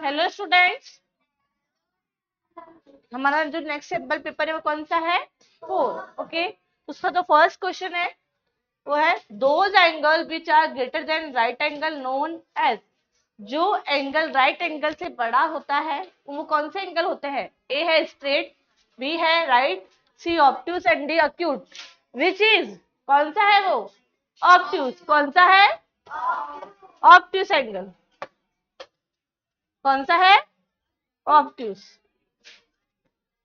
Hello students, हमारा जो next simple paper है वो कौन सा है? 4। ओके, उसका जो फर्स्ट क्वेश्चन है वो है those angle which are greater than right angle known as. जो एंगल राइट एंगल से बड़ा होता है वो कौन से एंगल होते हैं? ए है स्ट्रेट, बी है right, C obtuse and D acute. Which is, कौन सा है वो? ऑब्ट्यूज। कौन सा है? Obtuse angle. कौन सा है? ऑब्ट्यूज।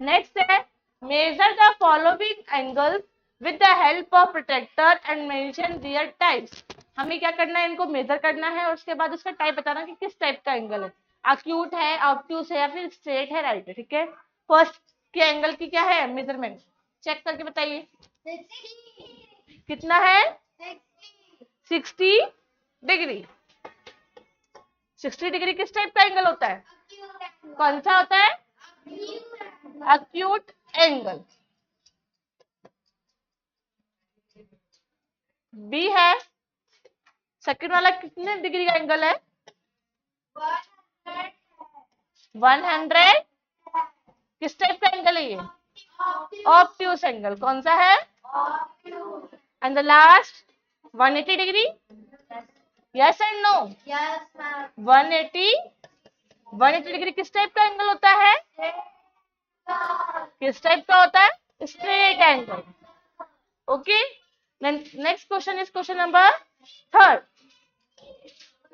नेक्स्ट है measure the following angles with the help of protractor and mention their types. हमें क्या करना है? इनको मेजर करना है और उसके बाद उसका टाइप बताना कि किस टाइप का एंगल है, अक्यूट है, ऑब्ट्यूज है या फिर स्ट्रेट है, राइट है। ठीक है, फर्स्ट के एंगल की क्या है मेजरमेंट, चेक करके बताइए। कितना है? 60 डिग्री। 60 डिग्री किस टाइप का एंगल होता है? कौन सा होता है? Acute angle. बी है, सेकंड वाला कितने डिग्री का एंगल है? 100। किस टाइप का एंगल है ये? Obtuse angle. कौन सा है? And the last 180 degree. Yes and no? 180 degree किस टाइप का एंगल होता है? किस टाइप का होता है? Straight angle. Okay, next question is question number 3rd।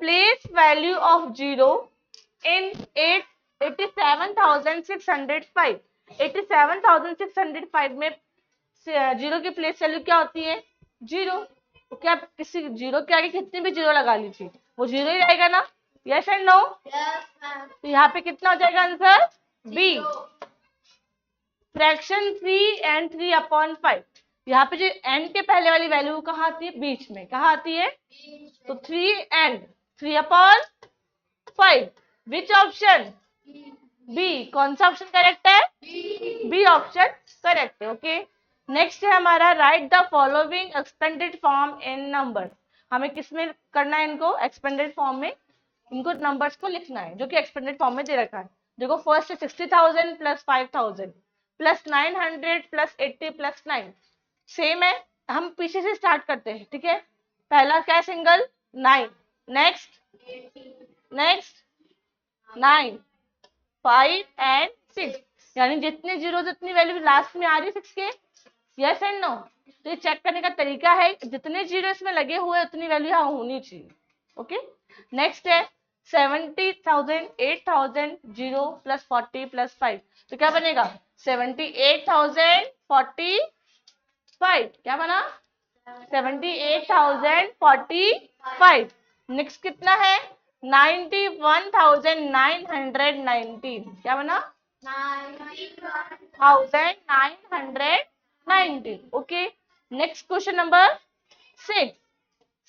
Place value of 0 in 87,605। 87,605 में जीरो की प्लेस वैल्यू क्या होती है? 0। तो क्या किसी जीरो के आगे कितनी भी जीरो लगा लीजिए वो जीरो ही रहेगा ना? Yes and no? तो यहाँ पे कितना हो जाएगा आंसर? बी। Fraction 3 and 3/5। यहाँ पे जो n के पहले वाली वैल्यू कहाँ आती है? बीच में। कहाँ आती है? तो 3 and 3/5। Which option? बी। कौन सा ऑप्शन करेक्ट है? बी ऑप्शन करेक्ट है। ओके, नेक्स्ट है हमारा right the following expanded form in number. हमें किस में करना है इनको? एक्सपेंडेड फॉर्म में इनको नंबर्स को लिखना है जो कि एक्सपेंडेड फॉर्म में दे रखा है। देखो, फर्स्ट है 60,000 plus 5,000 plus 900 plus 80 plus 9। Same है, हम पीछे से स्टार्ट करते हैं। ठीक है, पहला क्या सिंगल? 9, next 9, 5 and 6। यानी जितने जीरो जितनी वैल्यू लास्ट में आ रही है 6 के। Yes and no? तो ये चेक करने का तरीका है, जितने जीरो इसमें लगे हुए उतनी वैल्यू यहाँ होनी चाहिए। ओके, नेक्स्ट है 70,000 8,000 0 प्लस 40 प्लस 5। तो क्या बनेगा? 78,045। क्या बना? 78,045। नेक्स्ट कितना है? 91,919। क्या बना? 91,919। Okay, next question number 6।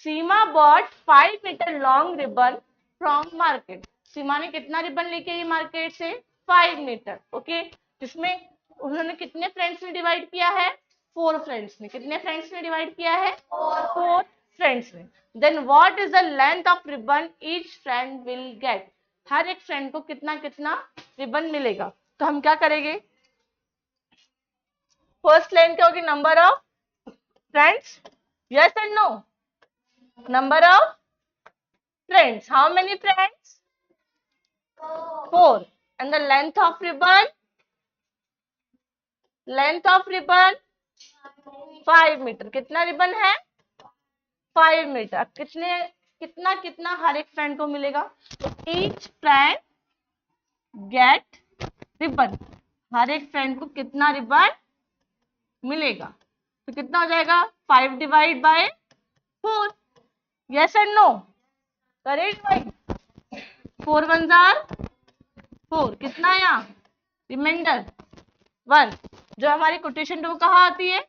Seema bought 5 metre long ribbon from market. Seema ने कितना रिबन लेके आई मार्केट से? 5 मीटर। ओके, जिसमें उन्होंने कितने फ्रेंड्स में डिवाइड किया है? 4 फ्रेंड्स ने। कितने फ्रेंड्स ने डिवाइड किया है? 4 फ्रेंड्स ने। Then what is the length of ribbon each friend will get. हर एक फ्रेंड को कितना कितना रिबन मिलेगा। तो हम क्या करेंगे? फर्स्ट लेंथ क्या होगी? Number of friends. Yes and no? Number of friends. How many friends? 4. And the length of ribbon? Length of ribbon 5 metre. कितना रिबन है? 5 मीटर। कितने कितना कितना हर एक फ्रेंड को मिलेगा? तो each friend get रिबन। हर एक फ्रेंड को कितना रिबन मिलेगा? तो कितना हो जाएगा? 5 divide by 4। Yes and no? Correct भाई? 4 1 4। कितना है यहाँ? रिमाइंडर 1। जो हमारी कोटेशन टू कहाँ आती है?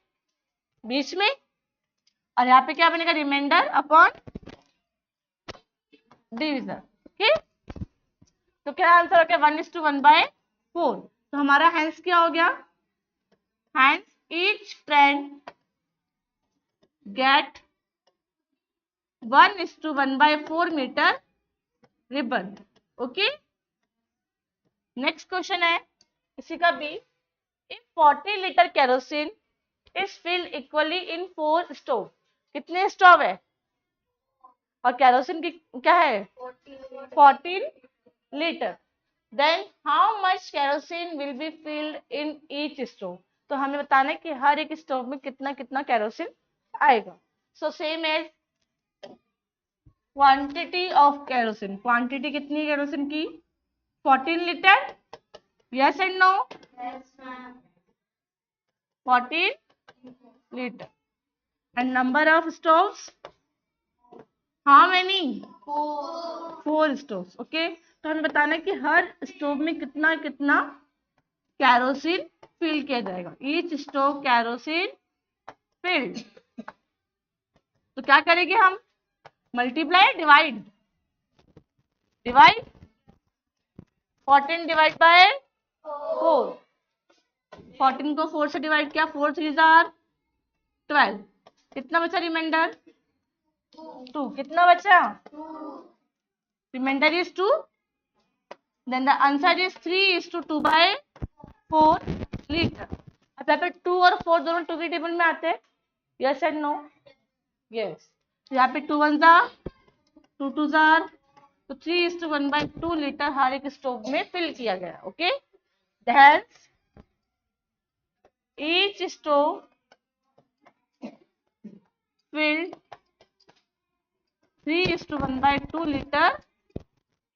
बीच में। और यहाँ पे क्या बनेगा? Reminder upon division. ओके, तो क्या आंसर हो गया? 1:1/4। तो हमारा हैंस क्या हो गया? Hence each friend get 1:1/4 metre ribbon. Okay, next question है इसी का भी, if 40 litre kerosene is filled equally in 4 stove, कितने स्टोव है और केरोसिन की क्या है 14 litre, then how much kerosene will be filled in each stove, तो हमें बताना है कि हर एक स्टोव में कितना कितना केरोसिन आएगा। So same as quantity of kerosene, quantity कितनी है केरोसिन की 14 litre, yes and no, 14 litre, and number of stoves how many 4 stoves, okay. तो हमें बताना है कि हर स्टोव में कितना कितना कैरोसिन फिल किया जाएगा, ईच स्टोव कैरोसिन फिल्ड। तो क्या करेंगे हम, multiply divide, divide 14 divide by 4, 14 को 4 से डिवाइड किया, 4 3 जार 12, कितना बचा रिमाइंडर 2, कितना बचा reminder is 2, then the answer is 3:2 by 4 litre. अब यहाँ पे 2 और 4 दोनों 2 की टेबल में आते हैं, यस एंड नो, यस। यहाँ पे 2 1 जार 2 2 जार, तो 3:1 बाय 2 लीटर हर एक स्टोव में फिल किया गया, okay. Hence each stove filled 3:1 by 2 liter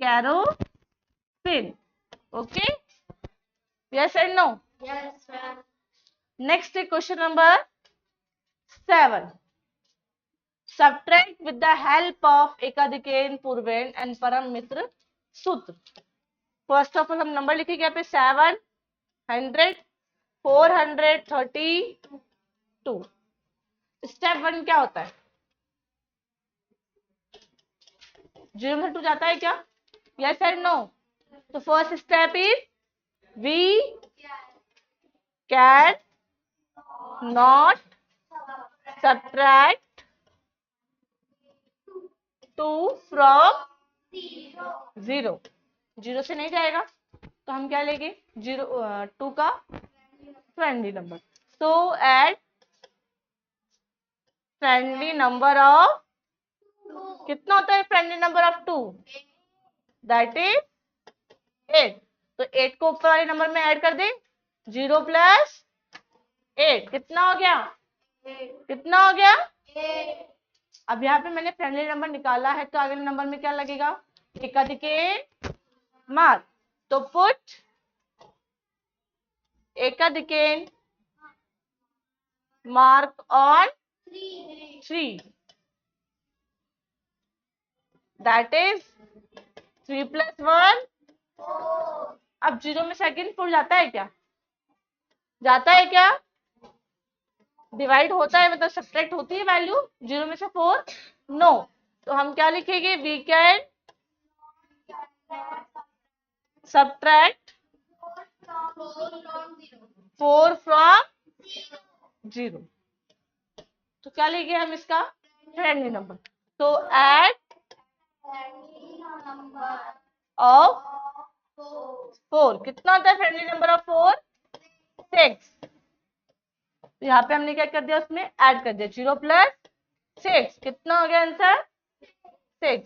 kerosene, okay, yes and no, Yes, sir. next question number 7, subtract with the help of ekadikein purvain and paramitra सूत्र। First of all हम number लिखेंगे यहाँ पे 700 432। Step 1 क्या होता है, 0 में 2 जाता है क्या, यस एंड नो, तो first step is we can not subtract 2 from 0, 0 से नहीं जाएगा तो हम क्या लेंगे 2 का friendly number, so add friendly number of, कितना होता है friendly number of 2, that is 8, तो 8 को ऊपर वाले नंबर में ऐड कर दे, 0 प्लस 8 कितना हो गया, कितना हो गया 8. अब यहाँ पे मैंने फ्रेंडली नंबर निकाला है तो अगले नंबर में क्या लगेगा, एकाधिकेन मार्क, तो पुट एकाधिकेन मार्क ऑन 3, दैट इज 3 + 1, अब 0 में सेकंड 4 जाता है क्या, जाता है क्या, डिवाइड होता है मतलब सब्ट्रैक्ट होती है वैल्यू 0 में से 4, नो, तो हम क्या लिखेंगे, वी कैन सब्ट्रैक्ट 4 फ्रॉम 0, तो क्या लिखे हम इसका फ्रेंडली नंबर, तो एड ऑफ 4, कितना होता है फ्रेंडली नंबर ऑफ 4, 6, तो यहाँ पे हमने क्या कर दिया, उसमें ऐड कर दिया 0 + 6, कितना हो गया आंसर 6,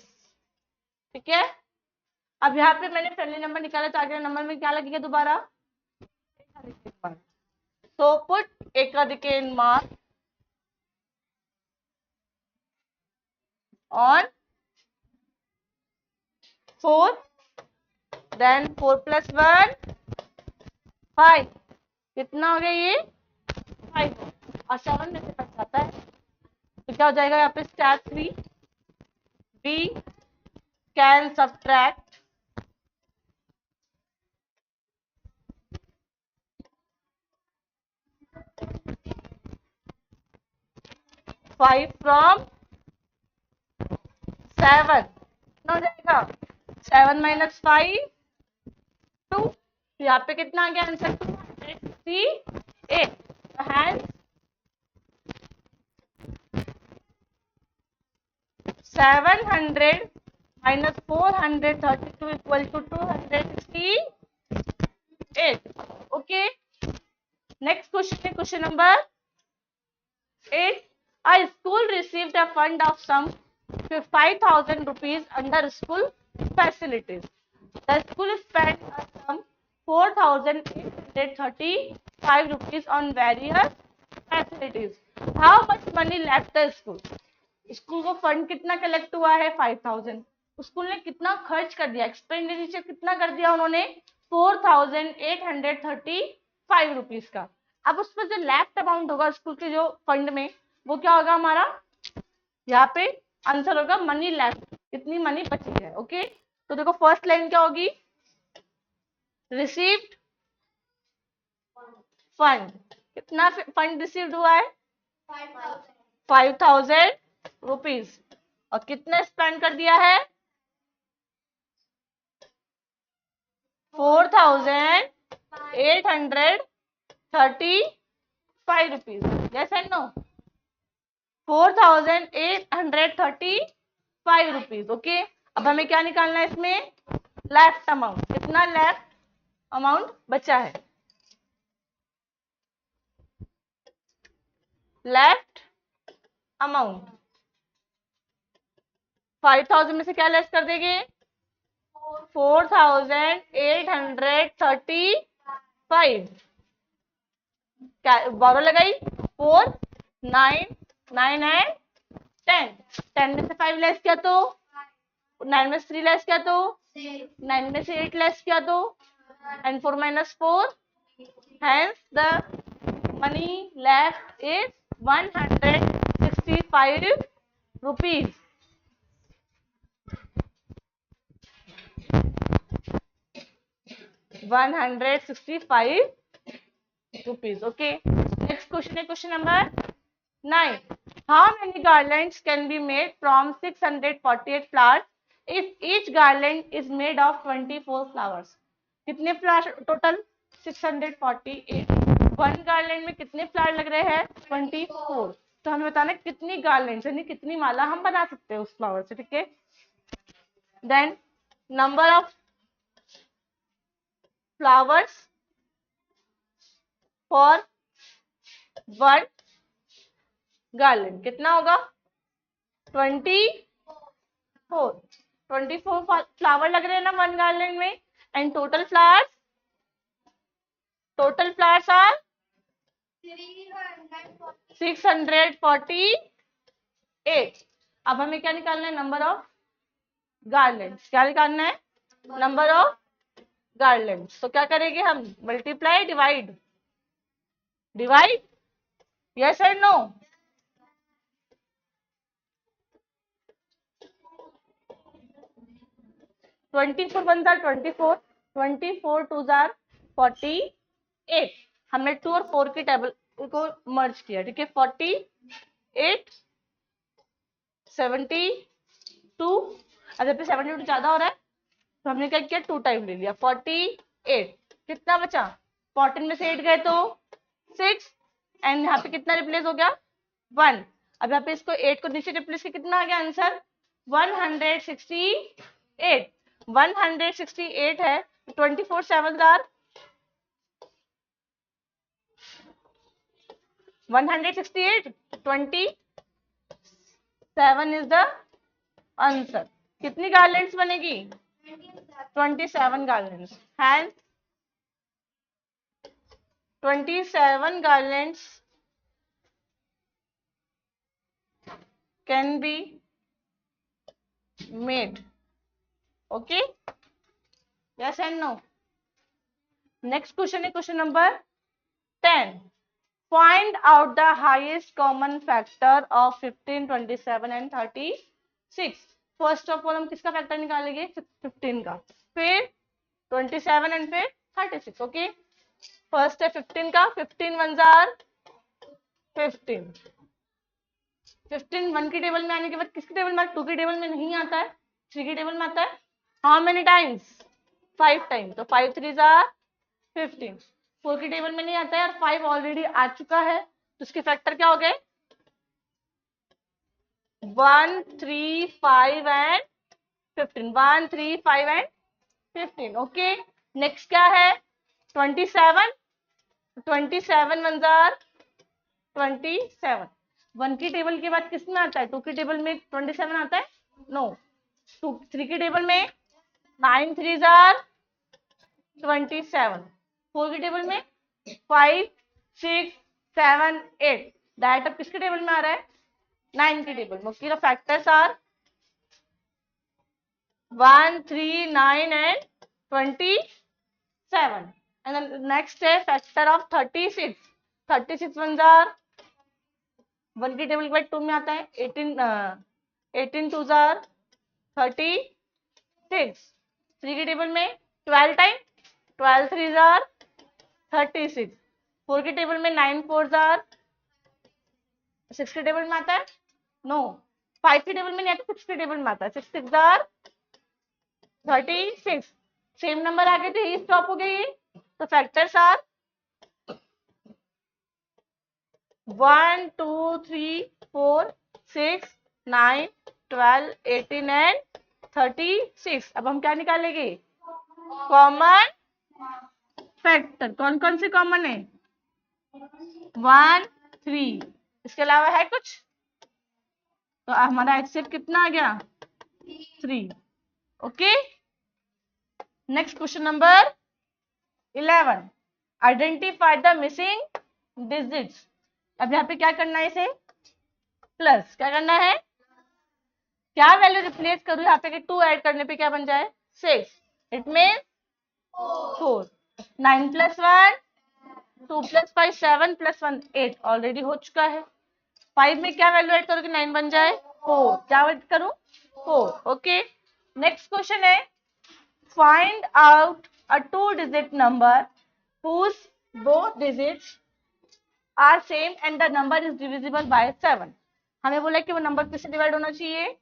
ठीक है। अब यहाँ पे मैंने फ्रेंडली नंबर निकाला तो अगले नंबर में क्या लगेगा दोबारा, सो पुट एकाधिकेन मार्क ऑन 4, देन 4 + 1 5, कितना हो गया ये 5, और 7 में से कट जाता है तो क्या हो जाएगा यहाँ पे step 3, we can subtract 5 from 7, कितना हो जाएगा 7 - 5 2, तो यहाँ पे कितना आ गया answer 268, hence 700 - 432 = 268, 8. Okay. Next question is question number 8. A school received a fund of some 5,000 rupees under school facilities. The school spent a sum 4,835 rupees on various facilities. How much money left the school? School को fund कितना collect हुआ है 5,000. School ने कितना खर्च कर दिया, expenditure कितना कर दिया उन्होंने 4,835 रुपीज का. अब उसमें जो लेफ्ट अमाउंट होगा स्कूल के जो फंड में वो क्या होगा हमारा, यहाँ पे आंसर होगा मनी लेफ्ट, कितनी मनी बची है. ओके तो देखो फर्स्ट लाइन क्या होगी, रिसीव्ड फंड, कितना फंड रिसीव्ड हुआ है 5,000 रुपीज और कितना स्पेंड कर दिया है 4,835 rupees. Yes and no, 4,835 rupees. Okay अब हमें क्या निकालना है इसमें, लेफ्ट अमाउंट, कितना लेफ्ट अमाउंट बचा है. लेफ्ट अमाउंट 5,000 में से क्या लेस कर देंगे 4,835. क्या बारह लगाई 4 9 9 एंड 10. 10 में से 5 लेस किया तो 9 में से 3 लेस किया तो 9 में से 8 लेस किया तो and 4 minus 4, hence the money left is 165 rupees. ₹165. Okay. Next question is question number 9. How many garlands can be made from 648 flowers if each garland is made of 24 flowers? कितने flower total 648. One garland में कितने flower लग रहे हैं 24. तो हमें बताना है कितनी गार्लैंड यानी कितनी माला हम बना सकते हैं उस फ्लावर से. ठीक है. Then number of flowers for one garland कितना होगा 24. 24 फ्लावर लग रहे हैं ना वन गार्लैंड में एंड टोटल फ्लावर्स आर 648. अब हमें क्या निकालना है नंबर ऑफ गार्लैंड्स. क्या निकालना है नंबर ऑफ गार्लैंड्स. तो क्या करेंगे हम multiply divide yes and no. Twenty four 2 जार 48. हमने 2 और 4 की टेबल को मर्ज किया. ठीक है 48 72. अब जब 72 ज्यादा हो रहा है तो हमने क्या किया 2 टाइम ले लिया 48. कितना बचा 14 में से 8 गए तो 6 एंड यहाँ पे कितना रिप्लेस हो गया 1. अब यहाँ पे इसको 8 को नीचे रिप्लेस किया कितना आ गया आंसर 168. 168 है 24 7 आर 168. 27 is the answer. कितनी गार्लैंड्स बनेगी 27 garlands. Hence 27 garlands can be made. Okay, yes and no. Next question is question number 10. Find out the highest common factor of 15, 27 and 36. First of all हम किसका factor निकालेंगे 15 का, फिर 27 and फिर 36. Okay first है 15 का. 15 1 jar 15. 15 1 की table में आने के बाद किसकी टेबल में 2 की टेबल में नहीं आता है 3 की टेबल में आता है. How many times 5 time. तो 5 3 जार 15. 4 की टेबल में नहीं आता है और 5 ऑलरेडी आ चुका है तो इसके फैक्टर क्या हो गए 1 3 5 एंड 15. 1 3 5 एंड 15. ओके नेक्स्ट क्या है 27, 27 वन जार 27। 1 की टेबल के बाद किस में आता है? 2 की टेबल में 27 आता है? नो। 3 की टेबल में 9 3 जार 27। 4 की टेबल में 5 6 7 8। डायरेक्ट अब किसके टेबल में आ रहा है? 9 की टेबल में। Okay, the factors are 1 3 9 and 27। and then next है factor of 36। 36 वन जार 1 की टेबल के बाद 2 में आता है 18 2 जार 36। 3 की टेबल में 12 टाइम 12 3 जार 36। 4 की टेबल में 9 4 जार 6 की टेबल में आता है? नो। 5 की टेबल में नहीं आता, 6 की टेबल में आता है। 6 6 जार 36। सेम नंबर आगे थे, ही स्टॉप हो गई। तो फैक्टर्स आर 1 2 3 4 6 9 12 18 एंड 36। अब हम क्या निकालेंगे? Common factor. कौन कौन से कॉमन है? 1 3। इसके अलावा है कुछ? तो हमारा एक्सेप्ट कितना आ गया? 3। Okay, next question number 11। Identify the missing digits. अब यहाँ पे क्या करना है? इसे प्लस क्या करना है? क्या वैल्यू रिप्लेस करूँ यहाँ पे कि 2 ऐड करने पे क्या बन जाए? 6। It mean 4। 9 + 1 2 + 5 7 + 1 8 ऑलरेडी हो चुका है। 5 में क्या वैल्यू ऐड करोगे? 9 बन जाए 4। क्या ऐड करूं? 4। ओके, नेक्स्ट क्वेश्चन है find out a 2 digit number whose both digits are same and the number is divisible by 7। हमें बोला कि वो नंबर किससे डिवाइड होना चाहिए?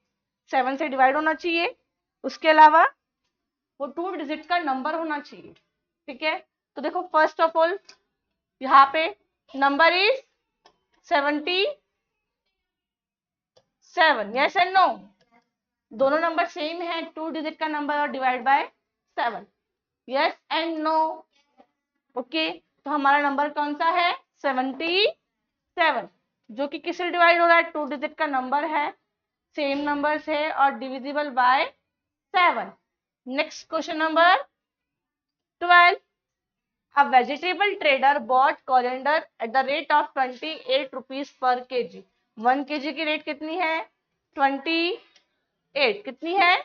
7 से डिवाइड होना चाहिए। उसके अलावा वो 2 डिजिट का नंबर होना चाहिए। ठीक है, तो देखो फर्स्ट ऑफ ऑल यहाँ पे number is 77। Yes and no? दोनों नंबर सेम है, 2 डिजिट का नंबर और divide by 7। Yes and no? Okay, तो हमारा नंबर कौन सा है? 77, जो कि किससे डिवाइड हो रहा है? 2 डिजिट का नंबर है, सेम नंबर्स है और divisible by 7। Next question number 12। A vegetable trader bought coriander at the rate of 28 rupees per kg। 1 kg की रेट कितनी है? 28। कितनी है?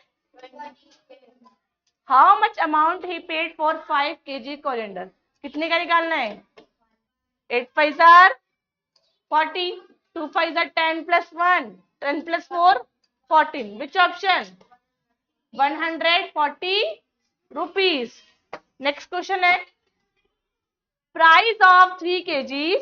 How much amount he paid for 5 kg coriander? कितने का निकालना है? 8 5 are 40, 2 5 are 10 + 1, 10 + 4 14। Which option? 140 rupees। Next question है price of 3 kgs,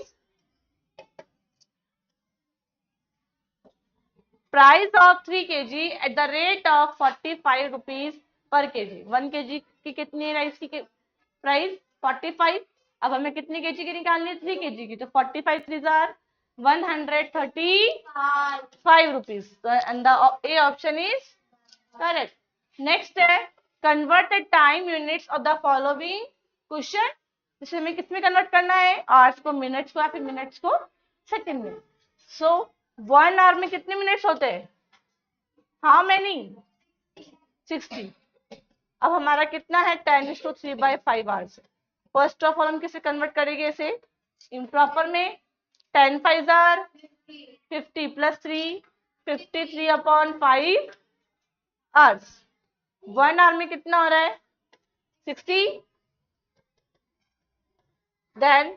price of 3 kg at the rate of 45 rupees per kg। 1 kg की कितनी राइस की प्राइस? 45। अब हमें कितनी केजी की निकालनी है? 3 kg की। तो 45 3 are 135 rupees. And the A option is correct. Next है convert the time units of the following question. इसे हमें किसमें कन्वर्ट करना है? आवर्स को मिनट्स को या फिर मिनट्स को सेकंड में। सो 1 आवर में कितने मिनट्स होते हैं? How many? 60। अब हमारा कितना है? 10:3/5 आवर्स। फर्स्ट ऑफ ऑल हम किसे कन्वर्ट करेंगे? इसे इम्प्रॉपर में। 10 5 आर 50 + 3 53/5 आवर्स। 1 आवर में कितना हो रहा है? 60। देन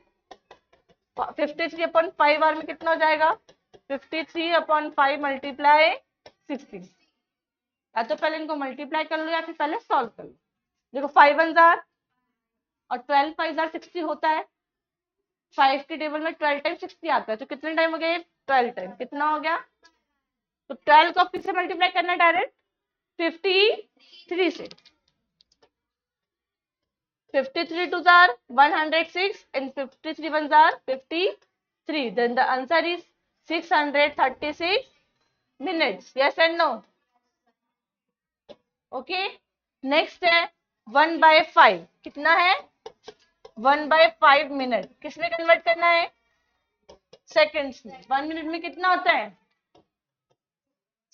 53/5 आवर में कितना हो जाएगा? 53/5 मल्टीप्लाई 60। या तो पहले इनको मल्टीप्लाई कर लो या फिर पहले सॉल्व कर लो। देखो 5 1 जार और 12 5 जार 60 होता है। 5 की टेबल में 12 टाइम 60 आता है, तो कितने टाइम हो गया? 12 टाइम। कितना हो गया? तो 12 को किससे मल्टीप्लाई करना है? डायरेक्ट 53 से। 53 2 jar 106 and 53 1 jar 53। then the answer is 636 minutes। yes and no? Okay, next है 1/5। कितना है? 1/5 मिनट किसमें कन्वर्ट करना है? सेकेंड्स में। 1 मिनट में कितना होता है?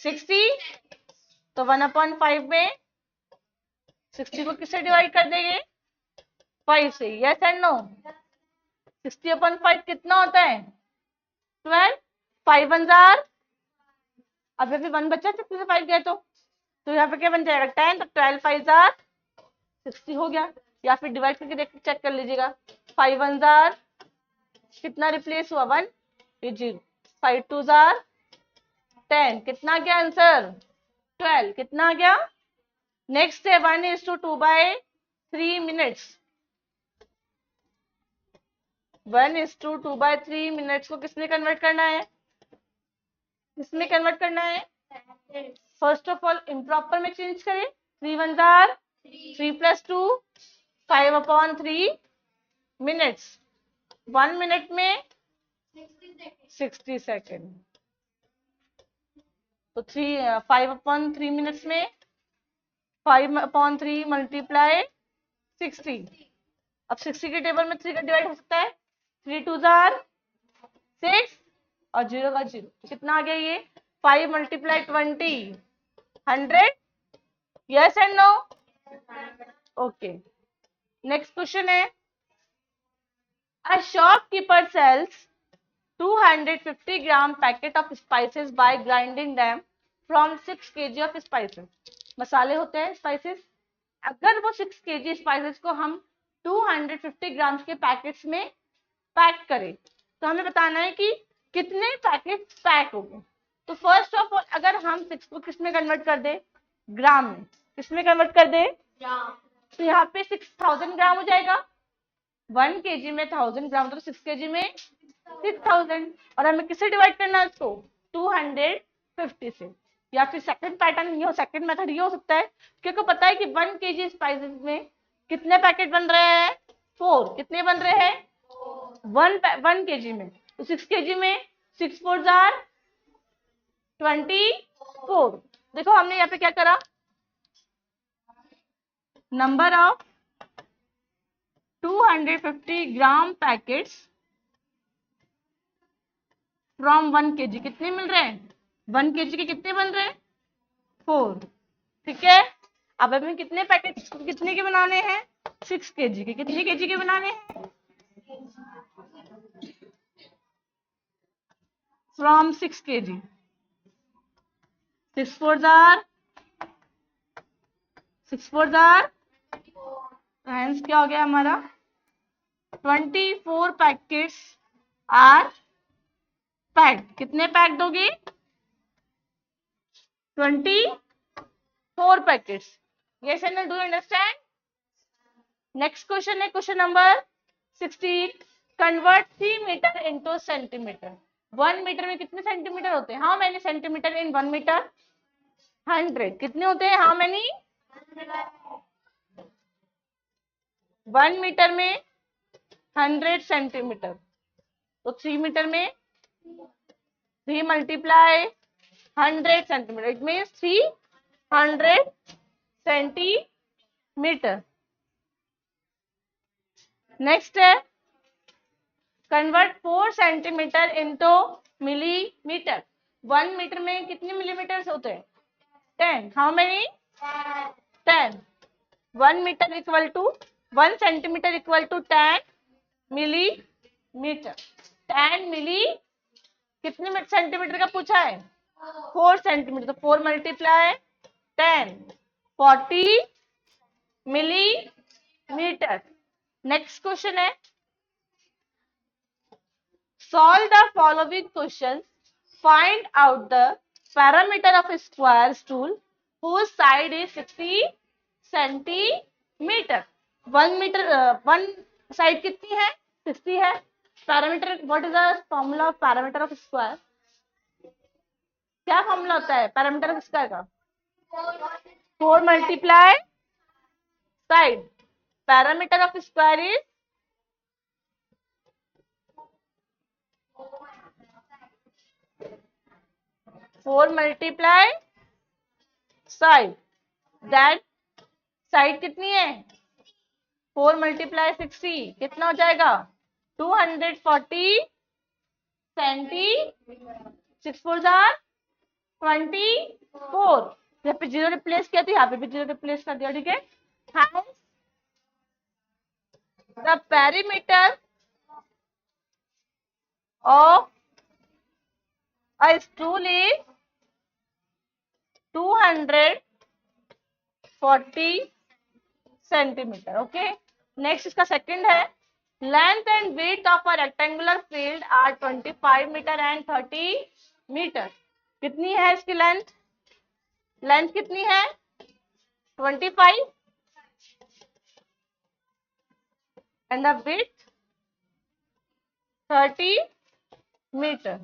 60। तो 1/5 में 60 को किससे डिवाइड कर देंगे? 5 से। Yes and no? 60/5 कितना होता है? 12। 5 1 जार, अब अभी 1 बचा, 60 से 5 गए तो यहाँ पे क्या बन जाएगा? 10। तो 12 5 जार 60 हो गया। या फिर डिवाइड करके देख चेक कर लीजिएगा। 5 1 जार कितना रिप्लेस हुआ? 1, ये 0। 5 2 जार 10, कितना गया आंसर? 12। कितना आ गया? नेक्स्ट है 1:2/3 मिनट्स। 1:2/3 मिनट्स को किसमें कन्वर्ट करना है? किसमें कन्वर्ट करना है? फर्स्ट ऑफ ऑल इम्प्रॉपर में चेंज करें। 3 1 जार 3 + 2 5/3 मिनट्स। 1 मिनट में 60 सेकेंड। तो 5/3 मिनट्स में 5/3 मल्टीप्लाई 60। अब 60 के टेबल में 3 का डिवाइड हो सकता है। 3 2 जार 6 और 0 का 0। तो कितना आ गया ये? 5 × 20 100। Yes and no? Okay. Next question है, a shopkeeper sells 250 gram packet of spices by grinding them from 6 kg of spices. मसाले होते हैं स्पाइसेस। अगर वो 6 kg स्पाइसेस को हम 250 ग्राम के पैकेट्स में पैक करें तो हमें बताना है कि कितने पैकेट पैक हो गए। तो फर्स्ट ऑफ ऑल अगर हम 6 को किस में कन्वर्ट कर दे? ग्राम में। किसमें कन्वर्ट कर दे? तो यहाँ पे 6000 ग्राम हो जाएगा। 1 kg में 1000 ग्राम, तो 6 kg में 6000। और हमें किससे डिवाइड करना है इसको? 250 से। या फिर सेकंड पैटर्न ये हो, सेकंड मेथड ये हो सकता है, क्योंकि पता है कि 1 kg स्पाइसेस में कितने पैकेट बन रहे हैं? 4। कितने बन रहे हैं? 1 kg में। तो 6 kg में 6 4 जार 24। देखो हमने यहाँ पे क्या करा, number of 250 gram packets from 1 kg कितने मिल रहे हैं? 1 kg के कितने बन रहे हैं? 4। ठीक है। अब हमें कितने पैकेट कितने के बनाने हैं? 6 kg के। कितने kg के बनाने हैं? From 6 kg। 6 4 jar 6 4 jar hence क्या हो गया हमारा? 24 पैकेट्स आर पैक्ड। कितने पैक्ड होगी? 24 पैकेट्स। ये channel do understand? Next question है question number 16। Convert 3 metre into centimetre. 1 metre में कितने सेंटीमीटर होते हैं? How many centimetre in 1 metre? 100। कितने होते हैं? How many? 1 मीटर में 100 सेंटीमीटर। तो 3 मीटर में 3 × 100 centimetre, it means 300 centimetre. Next है convert 4 centimetre into millimetre. 1 metre में कितने मिलीमीटर होते हैं? 10। How many? 10। 1 metre equal to 1 centimetre equal to 10 millimetre. 10 milli कितने सेंटीमीटर का पूछा है? 4 सेंटीमीटर। तो 4 × 10 40 मिलीमीटर। नेक्स्ट क्वेश्चन है, solve the following questions. Find out the parameter of a square stool whose side is 60 centimeter. 1 metre 1 side कितनी है? 60 है। Parameter, what is the formula of parameter of square? क्या formula होता है parameter of square का? 4 × side. Parameter of square is 4 × side. That side कितनी है? 4 multiply 60 कितना हो जाएगा 240 सेंटी 6 4 जार 24। यहाँ पे जीरो रिप्लेस किया था, यहाँ पे भी जीरो रिप्लेस कर दिया, ठीक है। The perimeter of a stool is 240 centimetre. Okay, next इसका सेकंड है length and width of a rectangular field are 25 metre and 30 metre. कितनी है इसकी लेंथ? लेंथ कितनी है 25 and the width 30 metre.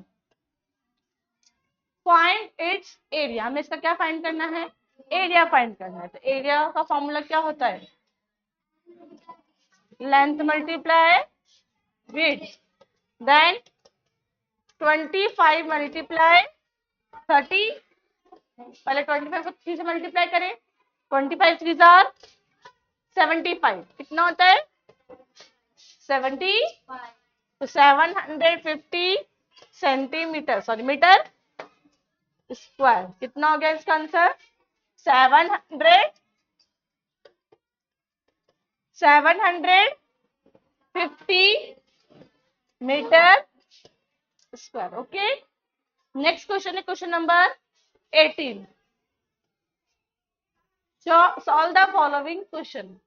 Find its area, हमें इसका क्या फाइंड करना है? एरिया फाइंड करना है। तो एरिया का फॉर्मूला क्या होता है? Length multiply width, then 25 multiply 30, पहले 25 को 3 से मल्टीप्लाई करें, 25 3 जार 75, कितना होता है 70, तो 750 सेंटीमीटर, सॉरी मीटर स्क्वायर। कितना हो गया इसका आंसर? 750 metre square. Okay, next question है question number 18। Solve the following question.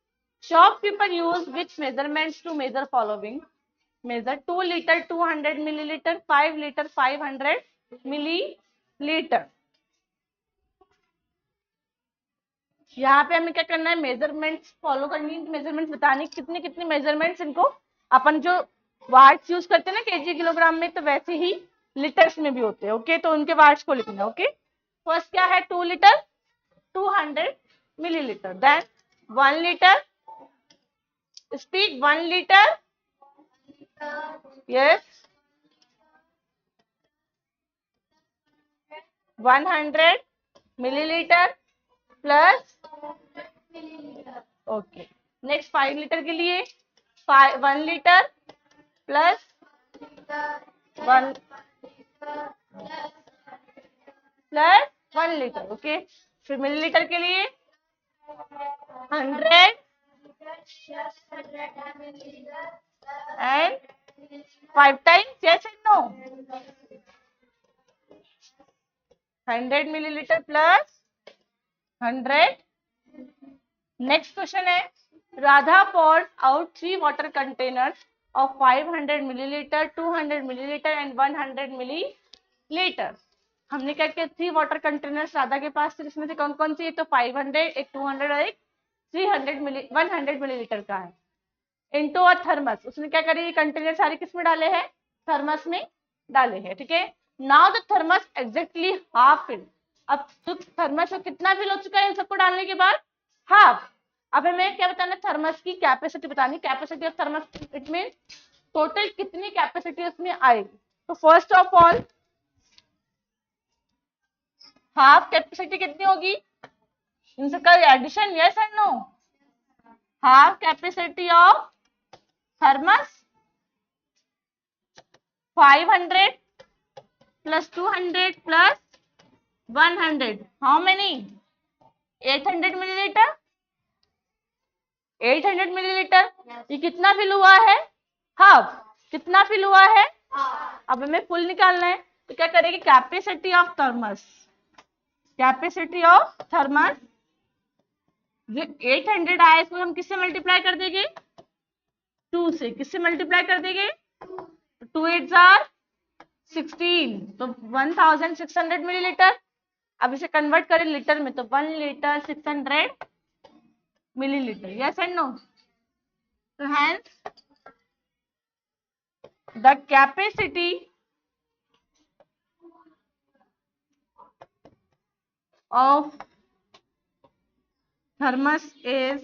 Shopkeeper use which measurements to measure following? Measure 2 liter 200 milliliter, 5 liter 500 milliliter। यहाँ पे हमें क्या करना है? मेजरमेंट्स फॉलो करनी है, मेजरमेंट्स बतानी कितनी कितनी मेजरमेंट्स, इनको अपन जो वाट्स यूज करते हैं ना केजी किलोग्राम में, तो वैसे ही लीटर्स में भी होते हैं। ओके, तो उनके वाट्स को लिखना है। ओके, फर्स्ट क्या है 2 litre 200 milliliter, then 1 liter, speak 1 liter, yes, 100 milliliter plus, okay. Next 5 litre के लिए 1 litre plus 1 plus 1 litre. Okay, फिर मिलीलीटर के लिए 100 and 5 times, yes and no, 100 milliliter plus 100। Next question है Radha pours out 3 water containers of 500 milliliter, 200 milliliter and 100 milliliter। हमने क्या किया 3 water containers Radha के पास थे, इसमें से कौन कौन सी है? तो 500, एक 200 और एक 100 मिलीलीटर का है। इनटू अ थर्मस, उसने क्या करी कंटेनर सारे किस में डाले हैं? थर्मस में डाले हैं, ठीक है। Now the thermos exactly half fill. अब जो थर्मस में कितना फिल हो चुका है इन सबको डालने के बाद? हाफ। अब हमें क्या बताना? थर्मस की कैपेसिटी बतानी। Capacity of thermos, it mean total कितनी कैपेसिटी उसमें आएगी। तो first of all half capacity कितनी होगी? इन सबका addition, yes and no. Half capacity of thermos 500 plus 200 plus 100, how many? 800 millilitre. 800 millilitre, ये कितना फिल हुआ है? हाफ। कितना फिल हुआ है? अब हमें फुल निकालना है, तो क्या करेंगे? Capacity of thermos, capacity of thermos जो 800 आया इसको हम किससे मल्टीप्लाई कर देंगे? 2 से। किससे मल्टीप्लाई कर देंगे? 2 8 जार 16, तो 1600 मिलीलीटर। अब इसे कन्वर्ट करें लीटर में, तो 1 litre 600 millilitre, yes and no. तो hence the capacity of thermos is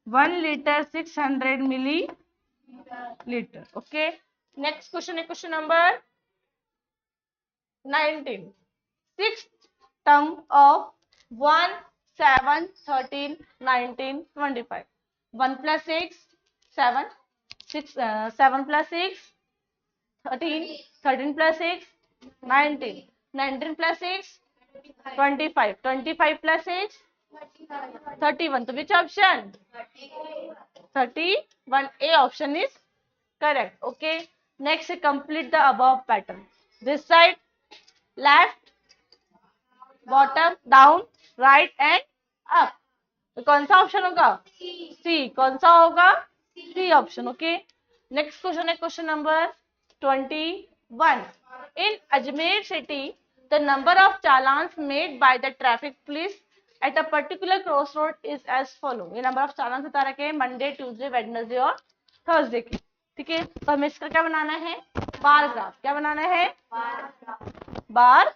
1 liter 600 milliliter। okay, next question है question number 19। Sixth term of 1 7 13 19 25। 1 + 6 7 6 7 + 6 13 13 + 6 19 19 + 6 25 25 + 6 31. So which option? 31. A option is correct. Okay. Next, complete the above pattern. This side, left, bottom, down, right and up. तो कौन सा option होगा? सी. कौन सा होगा? C option. Okay. Next question है question number 21. In Ajmer city the number of challans made by the traffic police at a particular crossroad is as follow. ये number of चालान बता रखे हैं मंडे, ट्यूसडे, वेडनेसडे और थर्सडे के. ठीक है. तो हमें इसका क्या बनाना है? Bar graph. क्या बनाना है? Bar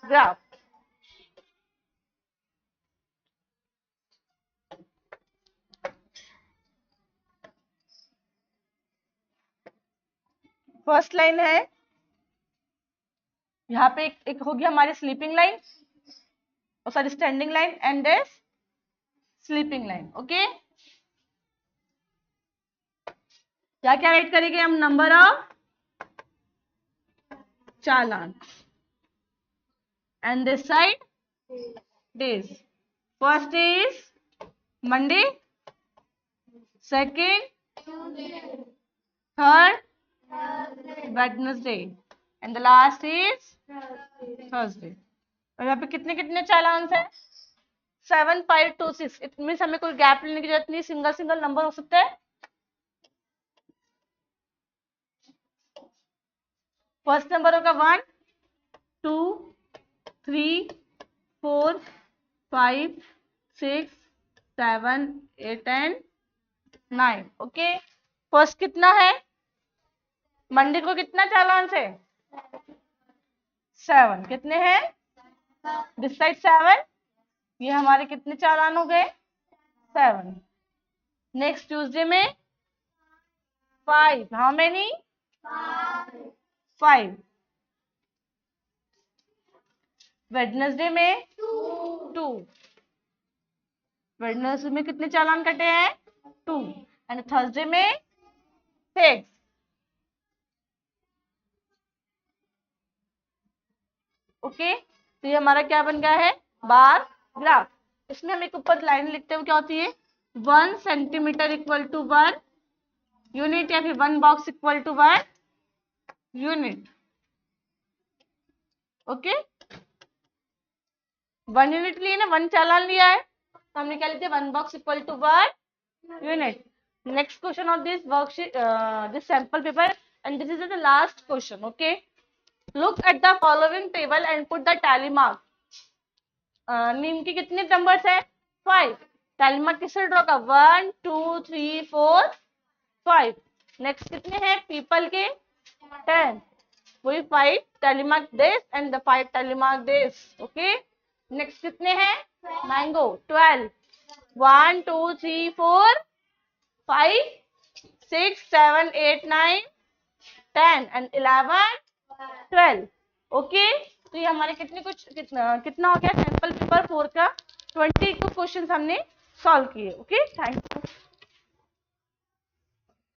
graph. फर्स्ट लाइन है, यहाँ पे एक होगी हमारी स्लीपिंग लाइन, और sorry standing line and sleeping line. Okay. क्या क्या राइट करेंगे हम? Number of challan and this side days. First is Monday, second, third, Wednesday and the last is Thursday. और यहाँ पे कितने कितने चालान है? 7 5 2 6. इट मीन्स हमें कोई गैप लेने की जरूरत नहीं, सिंगल सिंगल नंबर हो सकता है. फर्स्ट नंबर होगा 1 2 3 4 5 6 7 8 एंड 9. ओके. फर्स्ट कितना है? मंडे को कितना चालान है? 7. कितने हैं? This side 7. ये हमारे कितने चालान हो गए? 7. नेक्स्ट ट्यूसडे में 5. How many? 5. वेडनेसडे में 2. वेडनेसडे में कितने चालान कटे हैं? 2. एंड थर्सडे में 6. ओके. तो ये हमारा क्या बन गया है? Bar graph. इसमें हम एक ऊपर लाइन लिखते हुए क्या होती है? 1 सेंटीमीटर इक्वल टू 1 यूनिट, या फिर 1 box equal to 1 unit. Okay. 1 unit लिए ना, 1 चालान लिया है, तो हमने क्या लिया? 1 box equal to 1 unit. Next question of this worksheet, this sample paper, and this is the last question. Okay. Look at the following table and put the tally mark. नीम की कितने नंबर्स है? 5. टैली मार्क किससे draw का? 1 2 3 4 5. Next कितने हैं? People के 10. वही 5 tally mark this and the 5 tally mark this. Okay. Next कितने हैं? मैंगो 12. 1 2 3 4 5 6 7 8 9 10 एंड 11 12. ओके. तो ये हमारे कितना हो गया? सैंपल पेपर 4 का 20 क्वेश्चन हमने सॉल्व किए. ओके. Thank you.